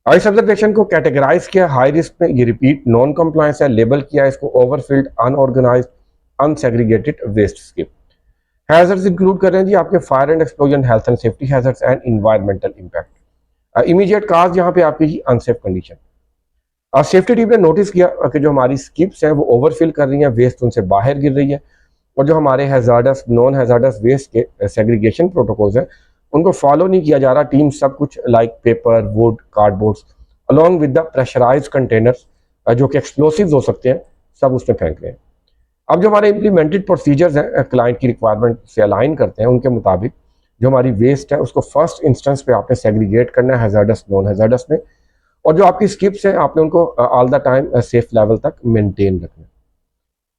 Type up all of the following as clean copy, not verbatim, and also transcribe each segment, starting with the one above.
इस ऑब्जर्वेशन को कैटेगराइज किया हाई रिस्क में, ये रिपीट नॉन कंप्लायंस है, लेबल किया इसको overfilled, unorganised, unsegregated waste skip. Hazards include कर रहे हैं जी आपके fire and explosion, health and safety hazards and environmental impact. Immediate cause यहाँ पे आपकी जी अनसेफ कंडीशन। सेफ्टी टीम ने नोटिस किया कि जो हमारी स्किप्स हैं वो ओवरफिल कर रही हैं, वेस्ट उनसे बाहर गिर रही है, और जो हमारे हैजार्डस नॉन हैजार्डस वेस्ट के सेग्रीगेशन प्रोटोकॉल्स हैं उनको फॉलो नहीं किया जा रहा। टीम सब कुछ like paper, wood, cardboards along with the pressurise containers जो कि एक्सप्लोसिव हो सकते हैं, सब उसमें फेंक रहे हैं। अब जो हमारे इम्प्लीमेंटेड प्रोसीजर्स हैं क्लाइंट की रिक्वायरमेंट से अलाइन करते हैं, उनके मुताबिक जो हमारी वेस्ट है उसको फर्स्ट इंस्टेंस पे आपने सेग्रीगेट करना है हैजार्डस नॉन हैजार्डस में, और जो आपकी स्किप्स हैं आपने उनको all the time safe level तक मेंटेन रखना है।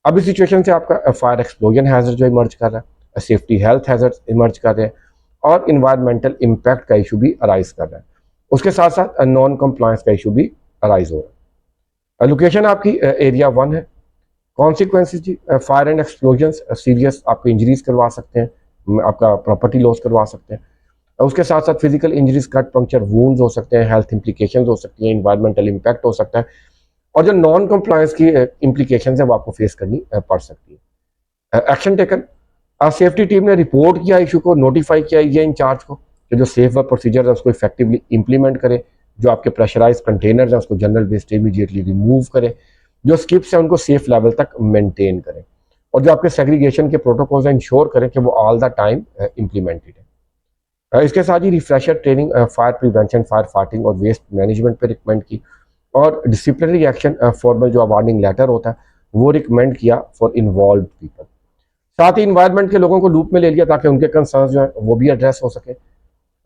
अब इस सिचुएशन से आपका फायर एक्सप्लोजन हैजर्ड जो इमर्ज कर रहा है, सेफ्टी हेल्थ हैजर्ड इमर्ज कर रहे हैं, और इन्वायरमेंटल इम्पैक्ट का इशू भी अराइज कर रहा है। उसके साथ साथ नॉन कंप्लायंस का इशू भी अराइज हो रहा है। लोकेशन आपकी एरिया 1 है। कॉन्सिक्वेंसेज जी, फायर एंड एक्सप्लोजन सीरियस आपको इंजरीज करवा सकते हैं, आपका प्रॉपर्टी लॉस करवा सकते हैं। उसके साथ साथ physical injuries, cut, puncture, wounds हो सकते हैं, हेल्थ इंप्लीकेशंस हो सकती हैं, इन्वायरमेंटल इम्पैक्ट हो सकता है, और जो नॉन कंप्लायंस की इम्प्लीकेशंस है वो आपको फेस करनी पड़ सकती है। एक्शन टेकन, सेफ्टी टीम ने रिपोर्ट किया इशू को, नोटिफाई किया ये इंचार्ज को कि जो सेफ वर्क प्रोसीजर है उसको इफेक्टिवली इंप्लीमेंट करे, जो आपके प्रेशराइज कंटेनर्स हैं उसको जनरल वेस्ट इमीडिएटली रिमूव करे, जो स्किप्स हैं उनको सेफ लेवल तक मेंटेन करें, और जो आपके सेग्रीगेशन के प्रोटोकॉल्स हैं इंश्योर करें कि वो ऑल द टाइम इम्प्लीमेंटेड है। इसके साथ ही refresher training, fire prevention, fire fighting और वेस्ट मैनेजमेंट पे रिकमेंड की, और डिसिप्लिनरी एक्शन फॉर्मल जो वार्निंग लेटर होता है वो रिकमेंड किया फॉर इन्वॉल्व पीपल। साथ ही इन्वायरमेंट के लोगों को लूप में ले लिया ताकि उनके कंसर्न जो है वो भी एड्रेस हो सके।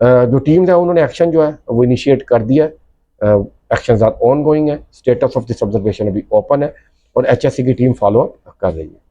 जो टीम है उन्होंने एक्शन जो है वो इनिशिएट कर दिया है, एक्शंस आर ऑन गोइंग है, स्टेटस ऑफ दिस ऑब्जर्वेशन अभी ओपन है, और HSE की टीम फॉलो अप कर रही है।